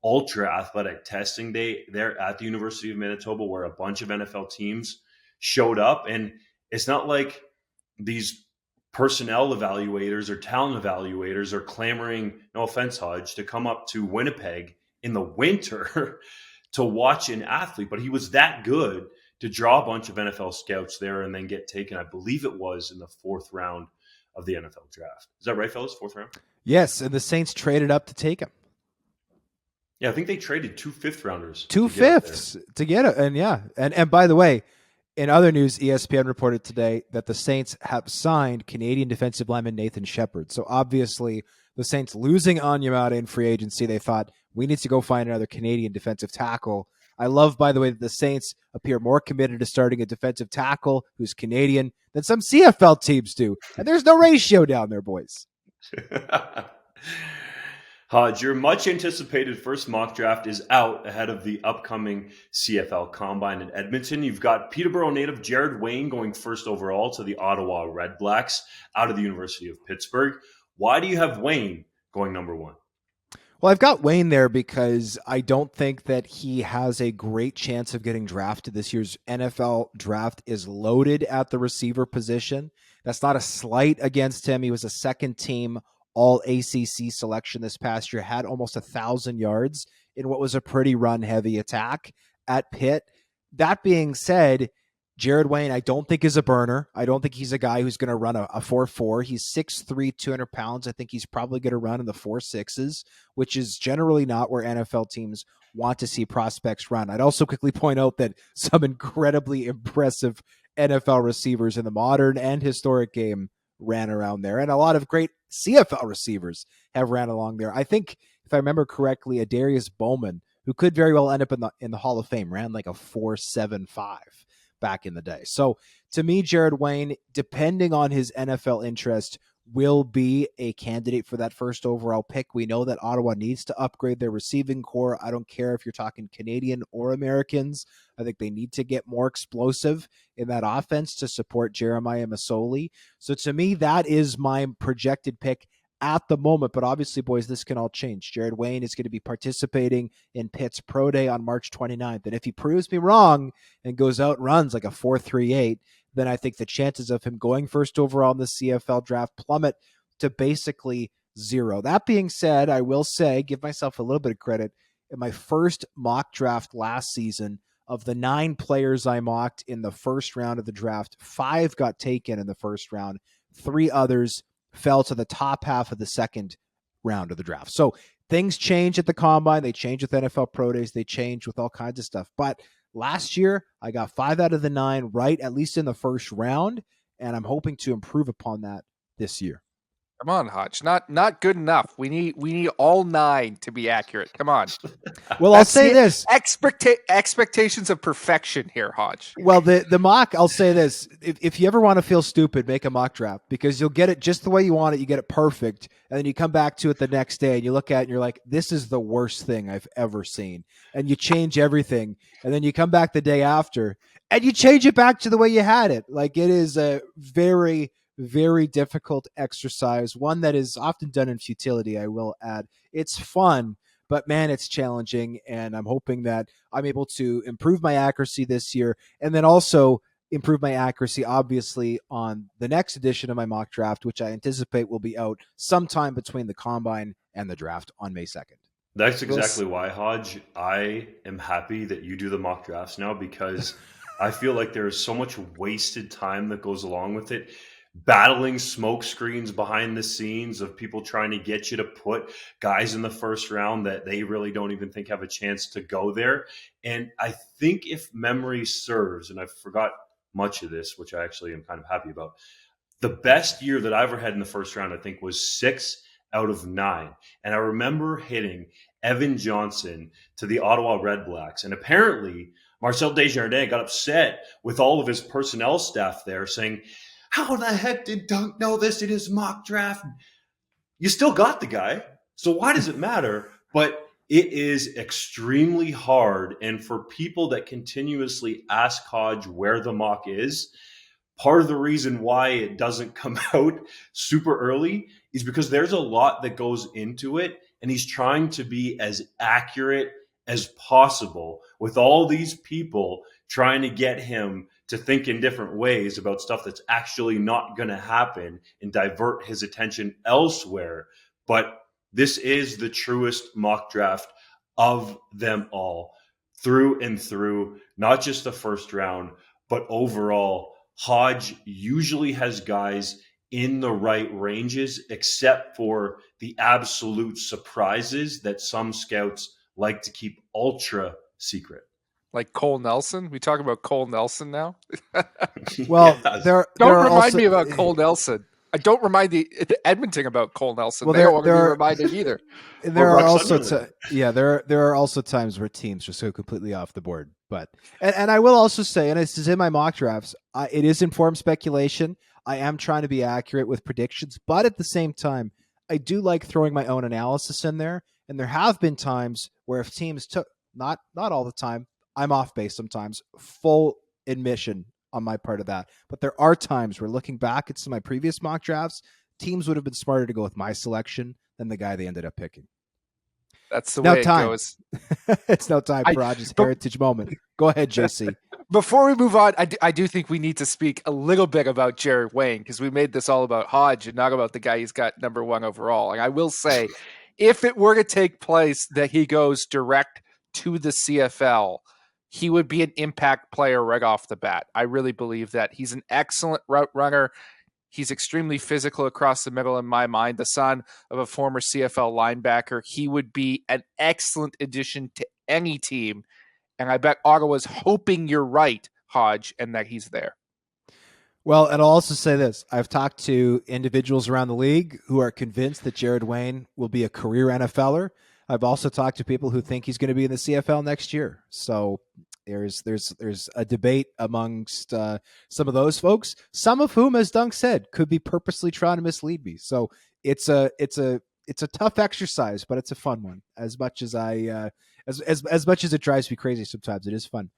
ultra athletic testing day there at the University of Manitoba where a bunch of NFL teams showed up. And it's not like these personnel evaluators or talent evaluators are clamoring, no offense, Hodge, to come up to Winnipeg in the winter to watch an athlete, but he was that good to draw a bunch of NFL scouts there and then get taken, I believe it was in the 4th round of the NFL draft. Is that right, fellas? 4th round? Yes, and the Saints traded up to take him. Yeah, I think they traded 2 5th-rounders. 2 fifths to get it. And yeah, and by the way, in other news, ESPN reported today that the Saints have signed Canadian defensive lineman Nathan Shepard. So obviously, the Saints losing Onyemata in free agency, they thought, we need to go find another Canadian defensive tackle. I love, by the way, that the Saints appear more committed to starting a defensive tackle who's Canadian than some CFL teams do. And there's no ratio down there, boys. Hodge, your much anticipated first mock draft is out ahead of the upcoming CFL Combine in Edmonton. You've got Peterborough native Jared Wayne going first overall to the Ottawa Red Blacks out of the University of Pittsburgh. Why do you have Wayne going number 1? Well, I've got Wayne there because I don't think that he has a great chance of getting drafted. This year's NFL draft is loaded at the receiver position. That's not a slight against him. He was a second-team All-ACC selection this past year, had almost 1,000 yards in what was a pretty run-heavy attack at Pitt. That being said, Jared Wayne, I don't think is a burner. I don't think he's a guy who's going to run a 4.4. He's 6'3", 200 pounds. I think he's probably going to run in the 4.6s, which is generally not where NFL teams want to see prospects run. I'd also quickly point out that some incredibly impressive NFL receivers in the modern and historic game ran around there, and a lot of great CFL receivers have ran along there. I think, if I remember correctly, Adarius Bowman, who could very well end up in the Hall of Fame, ran like a 4.75 back in the day. So to me, Jared Wayne, depending on his NFL interest, will be a candidate for that first overall pick. We know that Ottawa needs to upgrade their receiving core. I don't care if you're talking Canadian or Americans. I think they need to get more explosive in that offense to support Jeremiah Masoli. So to me, that is my projected pick at the moment. But obviously, boys, this can all change. Jared Wayne is going to be participating in Pitt's Pro Day on March 29th. And if he proves me wrong and goes out and runs like a 4.38, then I think the chances of him going first overall in the CFL draft plummet to basically 0. That being said, I will say, give myself a little bit of credit. In my first mock draft last season, of the 9 players I mocked in the first round of the draft, 5 got taken in the first round. 3 others fell to the top half of the second round of the draft. So things change at the Combine. They change with NFL Pro Days. They change with all kinds of stuff. But last year, I got 5 out of the 9 right, at least in the first round, and I'm hoping to improve upon that this year. Come on, Hodge. Not good enough. We need all 9 to be accurate. Come on. Well, I'll say this. Expectations of perfection here, Hodge. Well, the mock, I'll say this. If you ever want to feel stupid, make a mock draft, because you'll get it just the way you want it. You get it perfect. And then you come back to it the next day and you look at it and you're like, this is the worst thing I've ever seen. And you change everything. And then you come back the day after and you change it back to the way you had it. Like, it is a very, very difficult exercise, one that is often done in futility, I will add. It's fun, but man, it's challenging, and I'm hoping that I'm able to improve my accuracy this year, and then also improve my accuracy, obviously, on the next edition of my mock draft, which I anticipate will be out sometime between the Combine and the draft on May 2nd. That's exactly why, Hodge, I am happy that you do the mock drafts now, because I feel like there is so much wasted time that goes along with it. Battling smoke screens behind the scenes of people trying to get you to put guys in the first round that they really don't even think have a chance to go there. And I think, if memory serves, and I forgot much of this, which I actually am kind of happy about, the best year that I ever had in the first round, I think, was 6 out of 9. And I remember hitting Evan Johnson to the Ottawa Red Blacks. And apparently Marcel Desjardins got upset with all of his personnel staff there, saying, how the heck did Dunk know this in his mock draft? You still got the guy, so why does it matter? But it is extremely hard. And for people that continuously ask Hodge where the mock is, part of the reason why it doesn't come out super early is because there's a lot that goes into it. And he's trying to be as accurate as possible with all these people trying to get him to think in different ways about stuff that's actually not going to happen and divert his attention elsewhere. But this is the truest mock draft of them all, through and through, not just the first round, but overall. Hodge usually has guys in the right ranges, except for the absolute surprises that some scouts like to keep ultra secret. Like Cole Nelson? We talk about Cole Nelson now? Well, Yes. Don't remind me about Cole Nelson. I don't remind the Edmonton about Cole Nelson. Well, they don't want to be reminded either. There Or are Buck also Sunderland. there are also times where teams just go completely off the board. But and I will also say, and this is in my mock drafts, it is informed speculation. I am trying to be accurate with predictions, but at the same time, I do like throwing my own analysis in there. And there have been times where if teams took not all the time, I'm off base sometimes. Full admission on my part of that. But there are times where looking back at some of my previous mock drafts, teams would have been smarter to go with my selection than the guy they ended up picking. That's the Now way time. it goes. It's no time for Hodge's heritage moment. Go ahead, JC. Before we move on, I do think we need to speak a little bit about Jared Wayne, because we made this all about Hodge and not about the guy he's got number one overall. And I will say, if it were to take place that he goes direct to the CFL, he would be an impact player right off the bat. I really believe that. He's an excellent route runner. He's extremely physical across the middle in my mind. The son of a former CFL linebacker. He would be an excellent addition to any team. And I bet Ottawa's hoping you're right, Hodge, and that he's there. Well, and I'll also say this. I've talked to individuals around the league who are convinced that Jared Wayne will be a career NFLer. I've also talked to people who think he's going to be in the CFL next year. So there's a debate amongst some of those folks, some of whom, as Dunk said, could be purposely trying to mislead me. So it's a tough exercise, but it's a fun one. As much as as much as it drives me crazy sometimes, it is fun.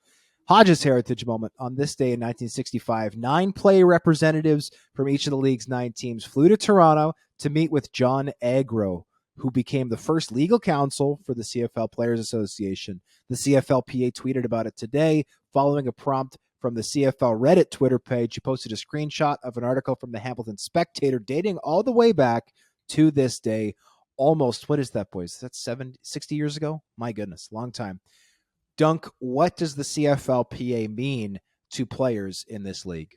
Hodge's heritage moment. On this day in 1965, 9 player representatives from each of the league's 9 teams flew to Toronto to meet with John Agro, who became the first legal counsel for the CFL Players Association. The CFLPA tweeted about it today, following a prompt from the CFL Reddit Twitter page. He posted a screenshot of an article from the Hamilton Spectator dating all the way back to this day. Almost, what is that, boys? That's 60 years ago? My goodness, long time. Dunk, what does the CFLPA mean to players in this league?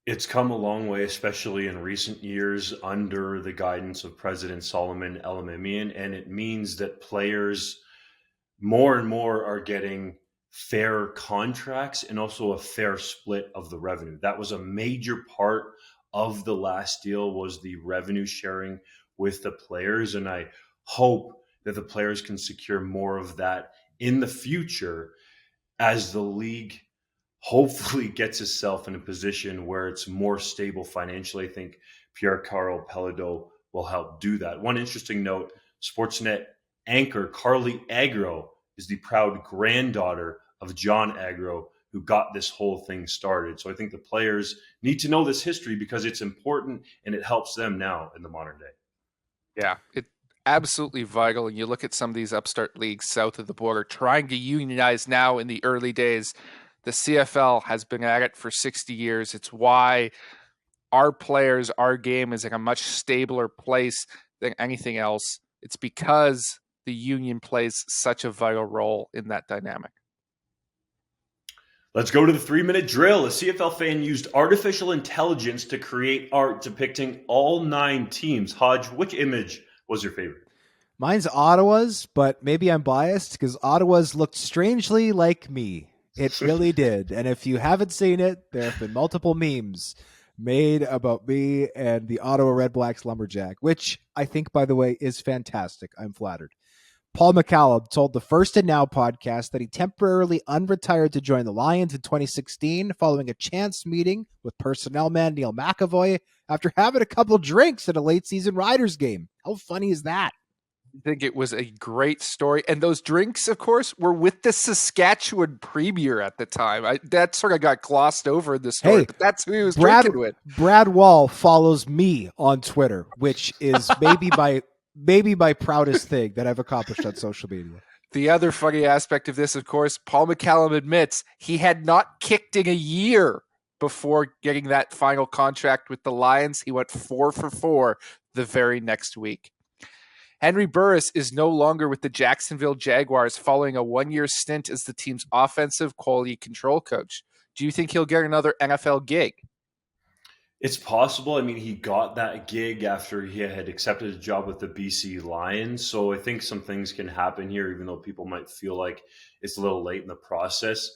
It's come a long way, especially in recent years under the guidance of President Solomon Elimimian, and it means that players more and more are getting fair contracts and also a fair split of the revenue. That was a major part of the last deal, was the revenue sharing with the players, and I hope that the players can secure more of that in the future as the league hopefully gets itself in a position where it's more stable financially. I think Pierre Karl Péladeau will help do that. One interesting note, Sportsnet anchor Carly Agro is the proud granddaughter of John Agro, who got this whole thing started. So I think the players need to know this history because it's important and it helps them now in the modern day. Yeah, it's absolutely vital. And you look at some of these upstart leagues south of the border trying to unionize now in the early days. The CFL has been at it for 60 years. It's why our players, our game is in a much stabler place than anything else. It's because the union plays such a vital role in that dynamic. Let's go to the 3-minute drill. A CFL fan used artificial intelligence to create art depicting all 9 teams. Hodge, which image was your favorite? Mine's Ottawa's, but maybe I'm biased because Ottawa's looked strangely like me. It really did. And if you haven't seen it, there have been multiple memes made about me and the Ottawa Red Blacks lumberjack, which I think, by the way, is fantastic. I'm flattered. Paul McCallum told the First and Now podcast that he temporarily unretired to join the Lions in 2016 following a chance meeting with personnel man Neil McAvoy after having a couple drinks at a late season Riders game. How funny is that? I think it was a great story. And those drinks, of course, were with the Saskatchewan premier at the time. That sort of got glossed over in the story, Hey, but that's who he was drinking with. Brad Wall follows me on Twitter, which is maybe my proudest thing that I've accomplished on social media. The other funny aspect of this, of course, Paul McCallum admits he had not kicked in a year before getting that final contract with the Lions. He went 4 for 4 the very next week. Henry Burris is no longer with the Jacksonville Jaguars following a 1-year stint as the team's offensive quality control coach. Do you think he'll get another NFL gig? It's possible. I mean, he got that gig after he had accepted a job with the BC Lions. So I think some things can happen here, even though people might feel like it's a little late in the process.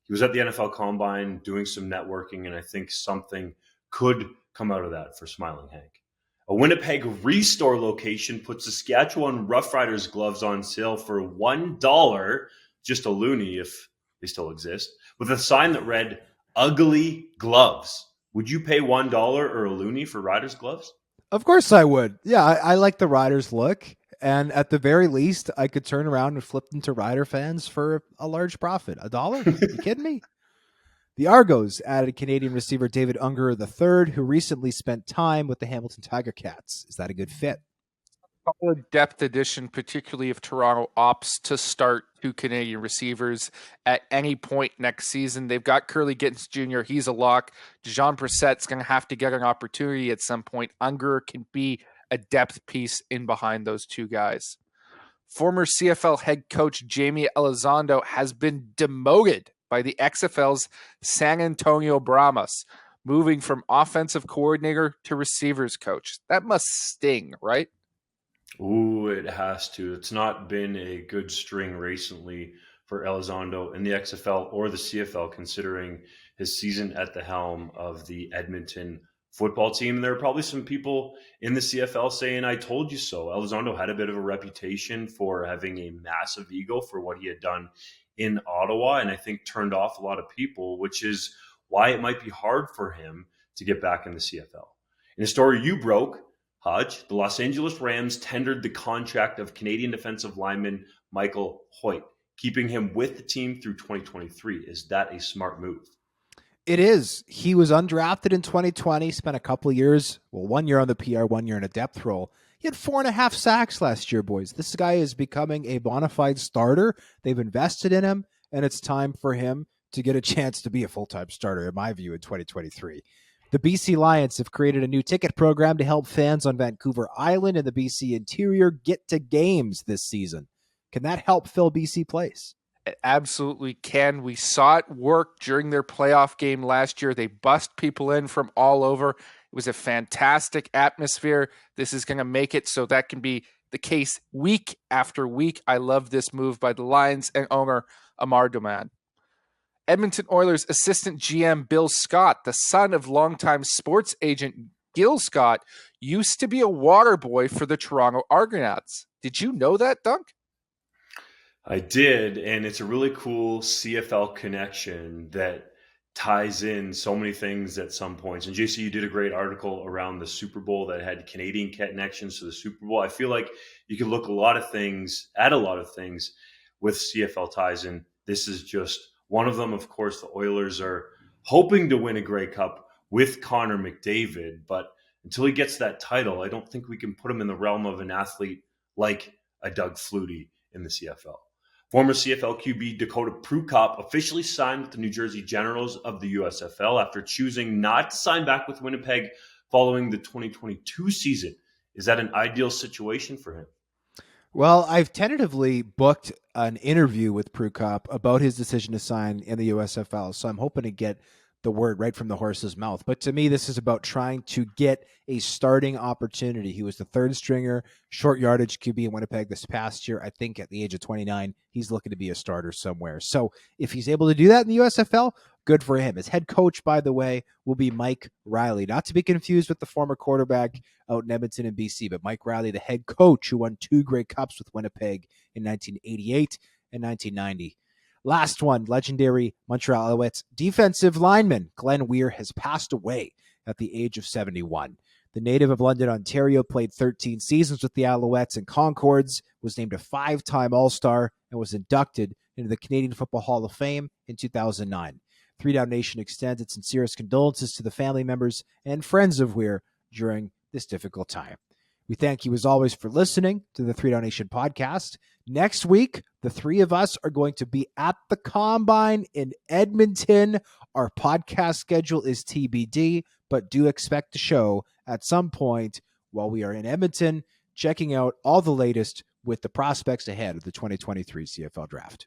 He was at the NFL Combine doing some networking, and I think something could come out of that for Smiling Hank. A Winnipeg Restore location puts Saskatchewan Roughriders gloves on sale for $1, just a loonie if they still exist, with a sign that read, "Ugly Gloves." Would you pay $1 or a loonie for Riders gloves? Of course I would. Yeah, I like the Riders look. And at the very least, I could turn around and flip them to Rider fans for a large profit. $1? You kidding me? The Argos added Canadian receiver David Unger III, who recently spent time with the Hamilton Tiger Cats. Is that a good fit? A depth addition, particularly if Toronto opts to start 2 Canadian receivers at any point next season. They've got Curly Gittins Jr. He's a lock. Jean Brissett's going to have to get an opportunity at some point. Unger can be a depth piece in behind those two guys. Former CFL head coach Jamie Elizondo has been demoted by the XFL's San Antonio Brahmas, moving from offensive coordinator to receivers coach. That must sting, right? Ooh, it has to. It's not been a good string recently for Elizondo in the XFL or the CFL, considering his season at the helm of the Edmonton football team. And there are probably some people in the CFL saying, "I told you so." Elizondo had a bit of a reputation for having a massive ego for what he had done in Ottawa, and I think turned off a lot of people, which is why it might be hard for him to get back in the CFL. In a story you broke, Hodge, the Los Angeles Rams tendered the contract of Canadian defensive lineman Michael Hoyt, keeping him with the team through 2023. Is that a smart move? It is. He was undrafted in 2020, spent a couple of years, 1 year on the PR, 1 year in a depth role. He had 4.5 sacks last year, boys. This guy is becoming a bona fide starter. They've invested in him, and it's time for him to get a chance to be a full-time starter, in my view, in 2023. The BC Lions have created a new ticket program to help fans on Vancouver Island and the BC interior get to games this season. Can that help fill BC Place? It absolutely can. We saw it work during their playoff game last year. They bust people in from all over. It was a fantastic atmosphere. This is going to make it so that can be the case week after week. I love this move by the Lions and owner Amar Doman. Edmonton Oilers assistant GM Bill Scott, the son of longtime sports agent Gil Scott, used to be a water boy for the Toronto Argonauts. Did you know that, Dunk? I did, and it's a really cool CFL connection that ties in so many things at some points. And JC, you did a great article around the Super Bowl that had Canadian connections to the Super Bowl. I feel like you can look at a lot of things with CFL ties in. This is just one of them. Of course, the Oilers are hoping to win a Grey Cup with Connor McDavid, but until he gets that title, I don't think we can put him in the realm of an athlete like a Doug Flutie in the CFL. Former CFL QB Dakota Prukop officially signed with the New Jersey Generals of the USFL after choosing not to sign back with Winnipeg following the 2022 season. Is that an ideal situation for him? Well, I've tentatively booked an interview with Prukop about his decision to sign in the USFL, so I'm hoping to get the word right from the horse's mouth. But to me, this is about trying to get a starting opportunity. He was the third stringer, short yardage QB in Winnipeg this past year. I think at the age of 29, he's looking to be a starter somewhere. So if he's able to do that in the USFL, good for him. His head coach, by the way, will be Mike Riley, not to be confused with the former quarterback out in Edmonton and BC, but Mike Riley, the head coach who won 2 Grey Cups with Winnipeg in 1988 and 1990. Last one, legendary Montreal Alouettes defensive lineman Glenn Weir has passed away at the age of 71. The native of London, Ontario, played 13 seasons with the Alouettes and Concords, was named a 5-time All-Star, and was inducted into the Canadian Football Hall of Fame in 2009. 3 Down Nation extends its sincerest condolences to the family members and friends of Weir during this difficult time. We thank you as always for listening to the 3 Down Nation podcast. Next week, the three of us are going to be at the Combine in Edmonton. Our podcast schedule is TBD, but do expect to show at some point while we are in Edmonton, checking out all the latest with the prospects ahead of the 2023 CFL Draft.